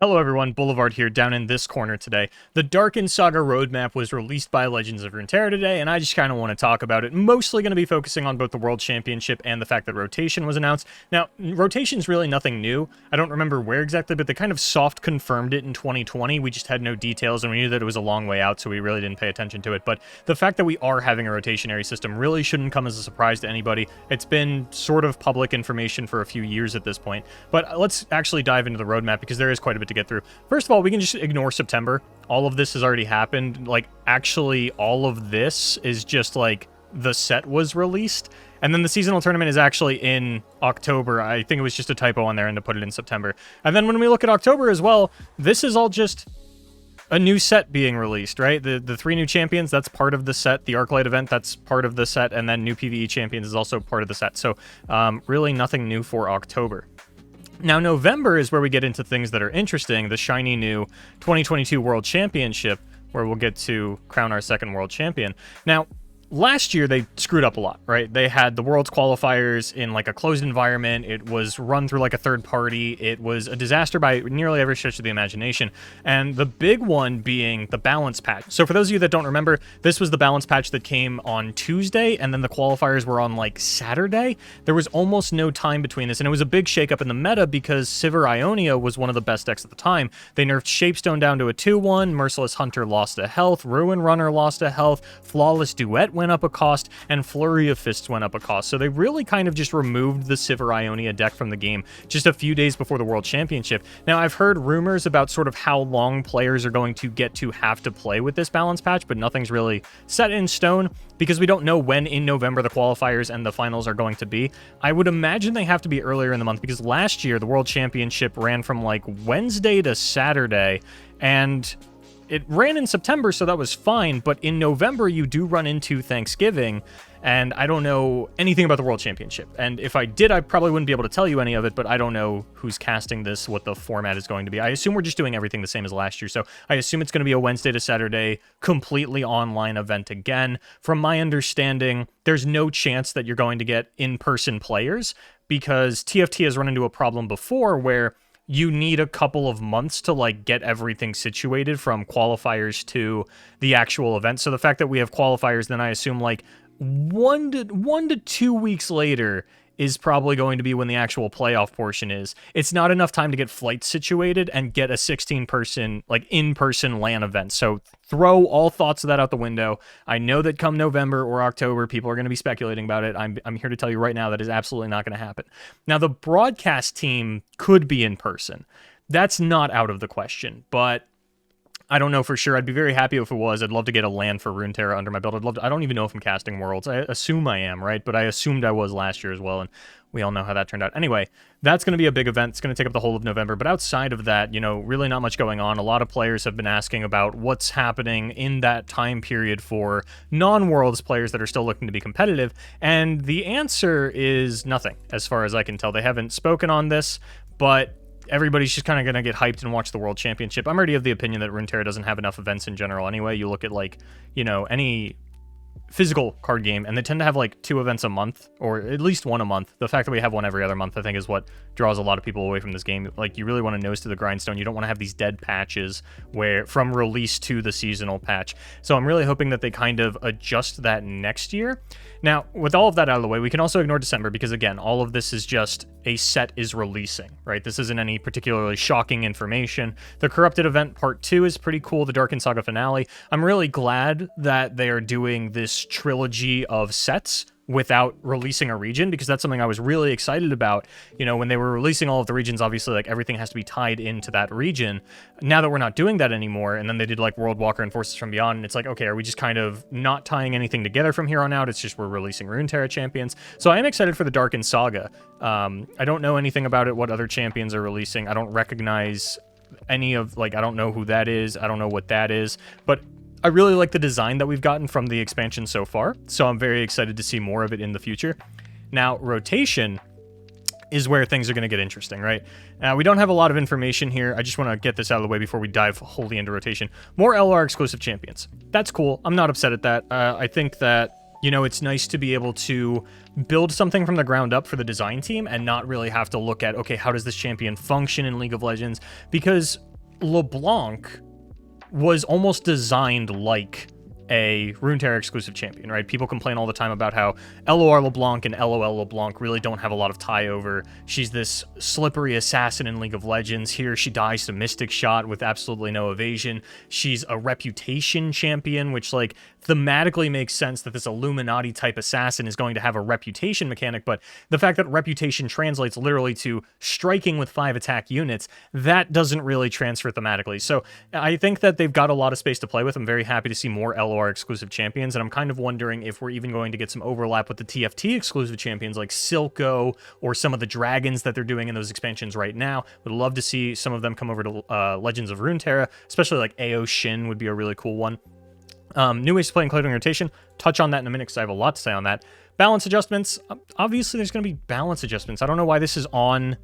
Hello everyone, Boulevard here, down in this corner today. The Darkin Saga roadmap was released by Legends of Runeterra today, and I just kind of want to talk about it. Mostly going to be focusing on both the World Championship and the fact that Rotation was announced. Now, Rotation's really nothing new. I don't remember where exactly, but they kind of soft confirmed it in 2020. We just had no details, and we knew that it was a long way out, so we really didn't pay attention to it. But the fact that we are having a rotationary system really shouldn't come as a surprise to anybody. It's been sort of public information for a few years at this point. But let's actually dive into the roadmap, because there is quite a bit to get through. First of all, we can just ignore September. All of this has already happened. Like, actually, all of this is just, like, the set was released. And then the seasonal tournament is actually in October. I think it was just a typo on there and to put it in September. And then when we look at October as well, this is all just a new set being released, right? The three new champions, that's part of the set. The Arclight event, that's part of the set. And then new PvE champions is also part of the set. So really nothing new for October. Now, November is where we get into things that are interesting. The shiny new 2022 World Championship, where we'll get to crown our second world champion. Now, last year, they screwed up a lot, right? They had the Worlds qualifiers in, like, a closed environment. It was run through, like, a third party. It was a disaster by nearly every stretch of the imagination. And the big one being the balance patch. So for those of you that don't remember, this was the balance patch that came on Tuesday, and then the qualifiers were on, like, Saturday. There was almost no time between this, and it was a big shakeup in the meta because Sivir Ionia was one of the best decks at the time. They nerfed Shapestone down to a 2-1, Merciless Hunter lost a health, Ruin Runner lost a health, Flawless Duet went up a cost, and Flurry of Fists went up a cost. So they really kind of just removed the Sivir Ionia deck from the game just a few days before the World Championship. Now, I've heard rumors about sort of how long players are going to get to have to play with this balance patch, but nothing's really set in stone because we don't know when in November the qualifiers and the finals are going to be. I would imagine they have to be earlier in the month because last year the World Championship ran from like Wednesday to Saturday, and it ran in September, so that was fine, but in November, you do run into Thanksgiving, and I don't know anything about the World Championship. And if I did, I probably wouldn't be able to tell you any of it, but I don't know who's casting this, what the format is going to be. I assume we're just doing everything the same as last year, so I assume it's going to be a Wednesday to Saturday, completely online event again. From my understanding, there's no chance that you're going to get in-person players, because TFT has run into a problem before where you need a couple of months to, like, get everything situated from qualifiers to the actual event. So the fact that we have qualifiers, then I assume, like, one to 2 weeks later is probably going to be when the actual playoff portion is. It's not enough time to get flights situated and get a 16-person, like, in-person LAN event. So throw all thoughts of that out the window. I know that come November or October, people are going to be speculating about it. I'm here to tell you right now that is absolutely not going to happen. Now, the broadcast team could be in person. That's not out of the question, but I don't know for sure. I'd be very happy if it was. I'd love to get a LAN for Runeterra under my belt. I don't even know if I'm casting Worlds. I assume I am, right? But I assumed I was last year as well, and we all know how that turned out. Anyway, that's going to be a big event. It's going to take up the whole of November. But outside of that, you know, really not much going on. A lot of players have been asking about what's happening in that time period for non-Worlds players that are still looking to be competitive. And the answer is nothing, as far as I can tell. They haven't spoken on this, but everybody's just kind of going to get hyped and watch the World Championship. I'm already of the opinion that Runeterra doesn't have enough events in general anyway. You look at, like, you know, any physical card game, and they tend to have, like, 2 events a month, or at least 1 a month. The fact that we have 1 every other month, I think, is what draws a lot of people away from this game. Like, you really want to nose to the grindstone. You don't want to have these dead patches where from release to the seasonal patch. So I'm really hoping that they kind of adjust that next year. Now, with all of that out of the way, we can also ignore December because, again, all of this is just a set is releasing, right? This isn't any particularly shocking information. The Corrupted event part 2 is pretty cool, the Darkin Saga finale. I'm really glad that they are doing this trilogy of sets without releasing a region, because that's something I was really excited about. You know, when they were releasing all of the regions, obviously, like, everything has to be tied into that region. Now that we're not doing that anymore, and then they did, like, World Walker and Forces from Beyond, and it's like, okay, are we just kind of not tying anything together from here on out? It's just we're releasing Runeterra champions. So I am excited for the Darkin Saga. I don't know anything about it, what other champions are releasing. I don't recognize any of, like, I don't know who that is. I don't know what that is, but I really like the design that we've gotten from the expansion so far, so I'm very excited to see more of it in the future. Now, Rotation is where things are going to get interesting, right? Now, we don't have a lot of information here. I just want to get this out of the way before we dive wholly into Rotation. More LR exclusive champions. That's cool. I'm not upset at that. I think that, you know, it's nice to be able to build something from the ground up for the design team and not really have to look at, okay, how does this champion function in League of Legends? Because LeBlanc was almost designed like a Runeterra exclusive champion, right? People complain all the time about how LOR LeBlanc and LOL LeBlanc really don't have a lot of tie over. She's this slippery assassin in League of Legends. Here she dies to Mystic Shot with absolutely no evasion. She's a reputation champion, which like thematically makes sense that this Illuminati type assassin is going to have a reputation mechanic, but the fact that reputation translates literally to striking with 5 attack units, that doesn't really transfer thematically. So I think that they've got a lot of space to play with. I'm very happy to see more LOR exclusive champions, and I'm kind of wondering if we're even going to get some overlap with the TFT exclusive champions like Silco or some of the dragons that they're doing in those expansions right now. Would love to see some of them come over to Legends of Runeterra, especially like AO Shin would be a really cool one. New ways to play including rotation. Touch on that in a minute because I have a lot to say on that. Balance adjustments. Obviously, there's going to be balance adjustments. I don't know why this is on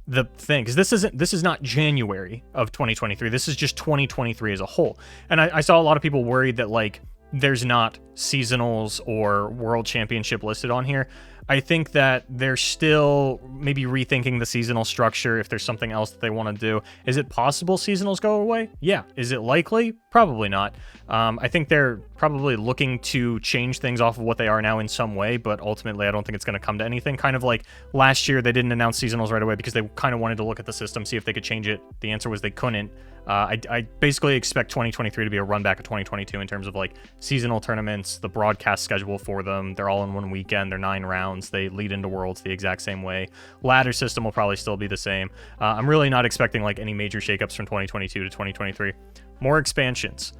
the thing, because this is not January of 2023. This is just 2023 as a whole. And I saw a lot of people worried that like there's not seasonals or world championship listed on here. I think that they're still maybe rethinking the seasonal structure if there's something else that they want to do. Is it possible seasonals go away? Yeah. Is it likely? Probably not. I think they're probably looking to change things off of what they are now in some way, but ultimately I don't think it's going to come to anything. Kind of like last year, they didn't announce seasonals right away because they kind of wanted to look at the system, see if they could change it. The answer was they couldn't. I basically expect 2023 to be a run back of 2022 in terms of like seasonal tournaments, the broadcast schedule for them. They're all in one weekend. They're 9 rounds. They lead into Worlds the exact same way. Ladder system will probably still be the same. I'm really not expecting like any major shakeups from 2022 to 2023. More expansions.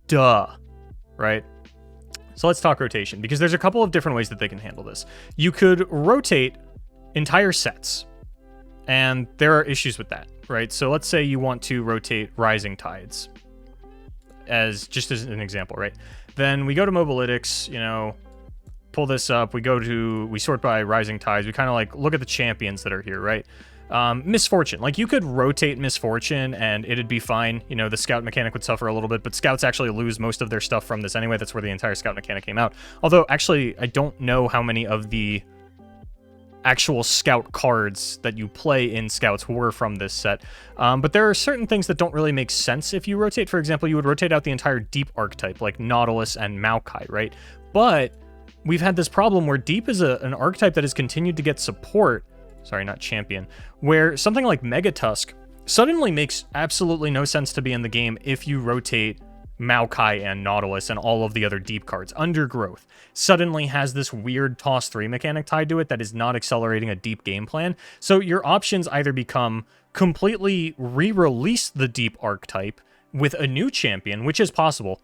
Duh. Right? So let's talk rotation, because there's a couple of different ways that they can handle this. You could rotate entire sets, and there are issues with that, right? So let's say you want to rotate Rising Tides as an example, right? Then we go to Mobalytics, you know, pull this up. We sort by Rising Tides. We kind of like look at the champions that are here, right? Misfortune. Like you could rotate Misfortune and it'd be fine. You know, the scout mechanic would suffer a little bit, but scouts actually lose most of their stuff from this anyway. That's where the entire scout mechanic came out. Although actually, I don't know how many of the actual scout cards that you play in scouts were from this set. But there are certain things that don't really make sense if you rotate. For example, you would rotate out the entire deep archetype like Nautilus and Maokai, right? But we've had this problem where deep is an archetype that has continued to get support. Sorry, not champion. Where something like Megatusk suddenly makes absolutely no sense to be in the game if you rotate Maokai and Nautilus and all of the other deep cards. Undergrowth suddenly has this weird toss 3 mechanic tied to it that is not accelerating a deep game plan. So your options either become completely re-release the deep archetype with a new champion, which is possible,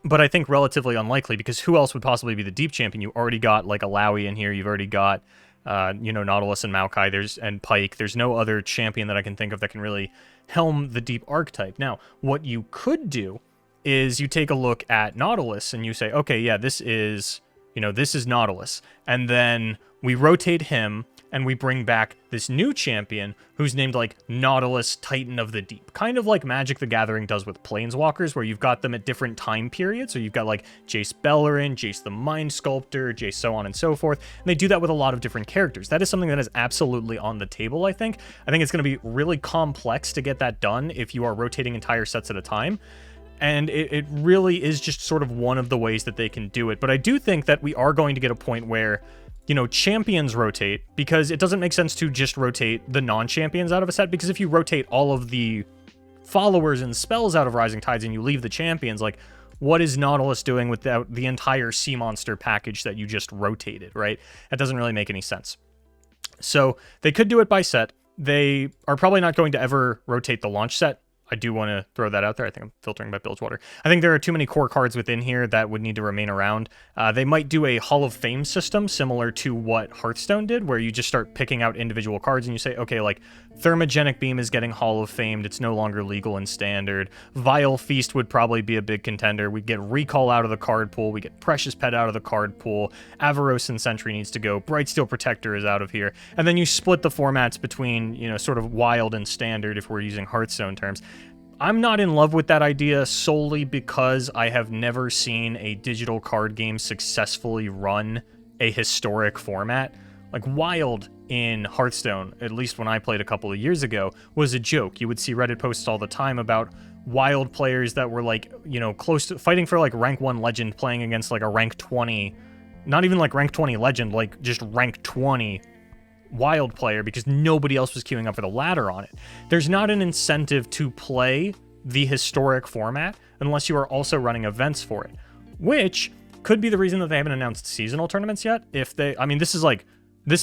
but I think relatively unlikely, because who else would possibly be the deep champion? You already got like Alawi in here. You've already got Nautilus and Maokai, and Pike. There's no other champion that I can think of that can really helm the deep archetype. Now, what you could do is you take a look at Nautilus and you say, okay, yeah, this is Nautilus. And then we rotate him and we bring back this new champion who's named like Nautilus Titan of the Deep. Kind of like Magic the Gathering does with Planeswalkers, where you've got them at different time periods. So you've got like Jace Beleren, Jace the Mind Sculptor, Jace so on and so forth. And they do that with a lot of different characters. That is something that is absolutely on the table, I think. I think it's going to be really complex to get that done if you are rotating entire sets at a time. And it really is just sort of one of the ways that they can do it. But I do think that we are going to get a point where, you know, champions rotate, because it doesn't make sense to just rotate the non-champions out of a set, because if you rotate all of the followers and spells out of Rising Tides and you leave the champions, like, what is Nautilus doing without the entire Sea Monster package that you just rotated, right? That doesn't really make any sense. So they could do it by set. They are probably not going to ever rotate the launch set. I do want to throw that out there. I think I'm filtering by Bilgewater. I think there are too many core cards within here that would need to remain around. They might do a Hall of Fame system similar to what Hearthstone did, where you just start picking out individual cards and you say, okay, like Thermogenic Beam is getting Hall of Famed. It's no longer legal in Standard. Vile Feast would probably be a big contender. We get Recall out of the card pool. We get Precious Pet out of the card pool. Avarosan Sentry needs to go. Brightsteel Protector is out of here. And then you split the formats between, you know, sort of Wild and Standard if we're using Hearthstone terms. I'm not in love with that idea solely because I have never seen a digital card game successfully run a historic format. Like, Wild in Hearthstone, at least when I played a couple of years ago, was a joke. You would see Reddit posts all the time about Wild players that were, like, you know, close to fighting for, like, rank 1 legend playing against, like, a rank 20, not even, like, rank 20 legend, like, just rank 20 Wild player, because nobody else was queuing up for the ladder on it. There's not an incentive to play the historic format unless you are also running events for it, which could be the reason that they haven't announced seasonal tournaments yet. If they, I mean, this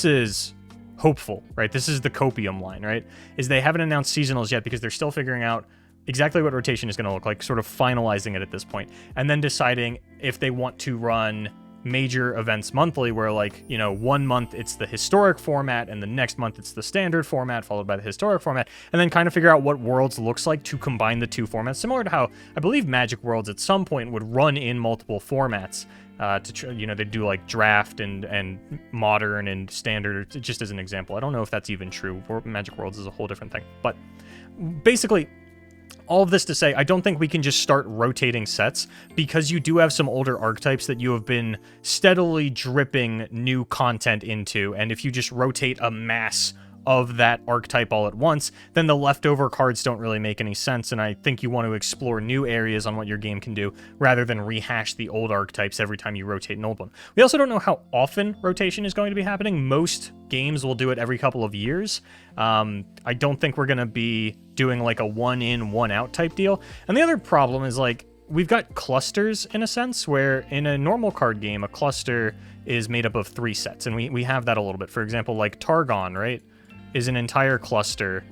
is hopeful, right? This is the copium line, right? Is they haven't announced seasonals yet because they're still figuring out exactly what rotation is going to look like, sort of finalizing it at this point, and then deciding if they want to run major events monthly, where, like, you know, 1 month it's the historic format and the next month it's the standard format followed by the historic format, and then kind of figure out what Worlds looks like to combine the two formats, similar to how I believe Magic Worlds at some point would run in multiple formats. You know, they do like draft and modern and standard, just as an example. I don't know if that's even true. Magic Worlds is a whole different thing, but basically, all of this to say, I don't think we can just start rotating sets, because you do have some older archetypes that you have been steadily dripping new content into, and if you just rotate a mass of that archetype all at once, then the leftover cards don't really make any sense, and I think you want to explore new areas on what your game can do, rather than rehash the old archetypes every time you rotate an old one. We also don't know how often rotation is going to be happening. Most games will do it every couple of years. I don't think we're going to be doing like a one in, one out type deal. And the other problem is, like, we've got clusters in a sense, where in a normal card game, a cluster is made up of 3 sets, and we have that a little bit. For example, like Targon, right, is an entire cluster,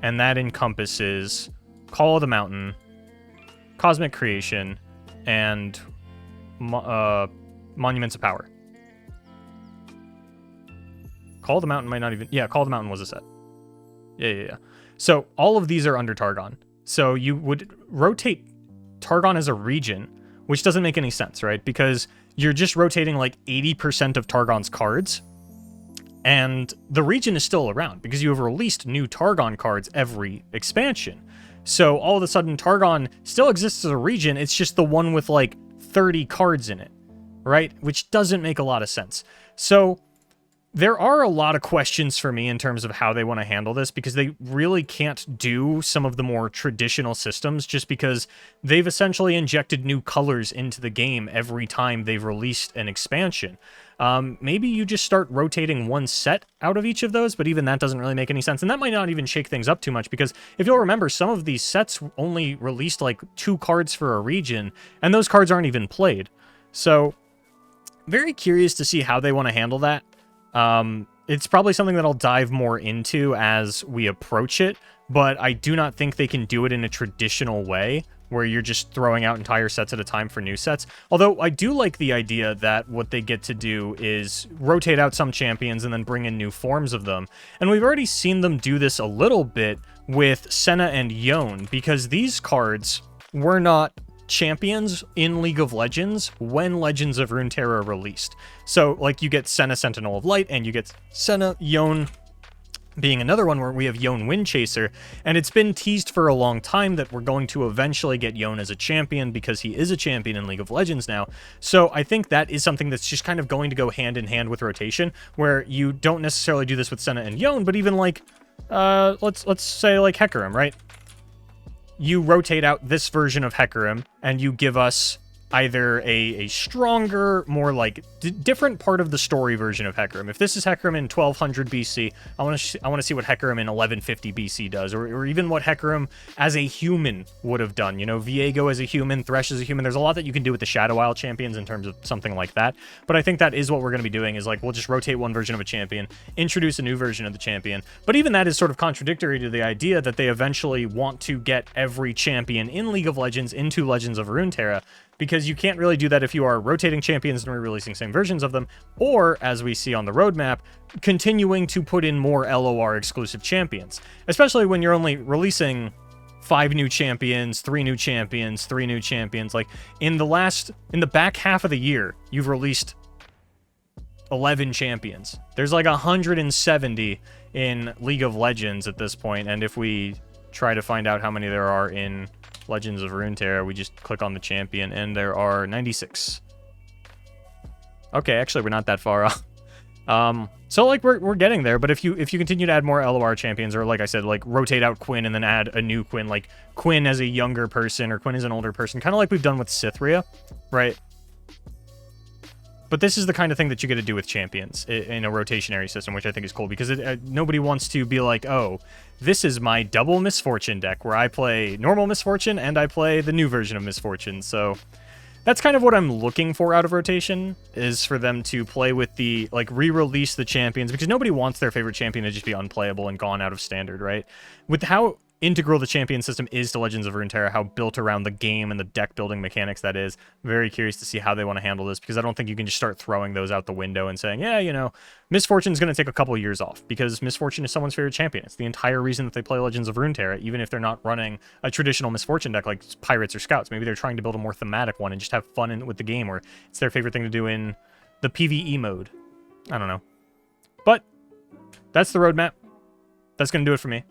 and that encompasses Call of the Mountain, Cosmic Creation, and Monuments of Power. Call of the Mountain might not even... Yeah, Call of the Mountain was a set. Yeah. So all of these are under Targon. So you would rotate Targon as a region, which doesn't make any sense, right? Because you're just rotating like 80% of Targon's cards, and the region is still around because you have released new Targon cards every expansion. So all of a sudden, Targon still exists as a region. It's just the one with like 30 cards in it, right? Which doesn't make a lot of sense. So there are a lot of questions for me in terms of how they want to handle this, because they really can't do some of the more traditional systems, just because they've essentially injected new colors into the game every time they've released an expansion. Maybe you just start rotating one set out of each of those, but even that doesn't really make any sense. And that might not even shake things up too much, because if you'll remember, some of these sets only released like 2 cards for a region, and those cards aren't even played. So very curious to see how they want to handle that. It's probably something that I'll dive more into as we approach it, but I do not think they can do it in a traditional way, where you're just throwing out entire sets at a time for new sets. Although I do like the idea that what they get to do is rotate out some champions and then bring in new forms of them. And we've already seen them do this a little bit with Senna and Yone, because these cards were not champions in League of Legends when Legends of Runeterra released. So, like, you get Senna Sentinel of Light, and you get Senna Yone being another one, where we have Yone Windchaser, and it's been teased for a long time that we're going to eventually get Yone as a champion, because he is a champion in League of Legends now. So I think that is something that's just kind of going to go hand in hand with rotation, where you don't necessarily do this with Senna and Yone, but even like, let's say like Hecarim, right? You rotate out this version of Hecarim, and you give us either a stronger, more like different part of the story version of Hecarim. If this is Hecarim in 1200 BC, I want to see what Hecarim in 1150 BC does, or even what Hecarim as a human would have done. You know, Viego as a human, Thresh as a human. There's a lot that you can do with the Shadow Isle champions in terms of something like that. But I think that is what we're going to be doing, is like, we'll just rotate one version of a champion, introduce a new version of the champion. But even that is sort of contradictory to the idea that they eventually want to get every champion in League of Legends into Legends of Runeterra, because you can't really do that if you are rotating champions and re-releasing same versions of them, or, as we see on the roadmap, continuing to put in more LOR exclusive champions. Especially when you're only releasing 5 new champions, 3 new champions, 3 new champions. Like, in the back half of the year, you've released 11 champions. There's like 170 in League of Legends at this point, and if we try to find out how many there are in Legends of Runeterra, we just click on the champion, and there are 96. Okay, actually, we're not that far off. So, like, we're getting there, but if you continue to add more LOR champions, or like I said, like, rotate out Quinn and then add a new Quinn, like, Quinn as a younger person, or Quinn as an older person, kind of like we've done with Cythria, right? But this is the kind of thing that you get to do with champions in a rotationary system, which I think is cool, because nobody wants to be like, oh, this is my double Misfortune deck, where I play normal Misfortune and I play the new version of Misfortune. So that's kind of what I'm looking for out of rotation, is for them to play with the, like, re-release the champions, because nobody wants their favorite champion to just be unplayable and gone out of standard, right? With how integral the champion system is to Legends of Runeterra, how built around the game and the deck building mechanics that is. Very curious to see how they want to handle this, because I don't think you can just start throwing those out the window and saying, yeah, you know, Misfortune's going to take a couple of years off, because Misfortune is someone's favorite champion. It's the entire reason that they play Legends of Runeterra, even if they're not running a traditional Misfortune deck like Pirates or Scouts. Maybe they're trying to build a more thematic one and just have fun with the game, or it's their favorite thing to do in the PvE mode. I don't know. But that's the roadmap. That's going to do it for me.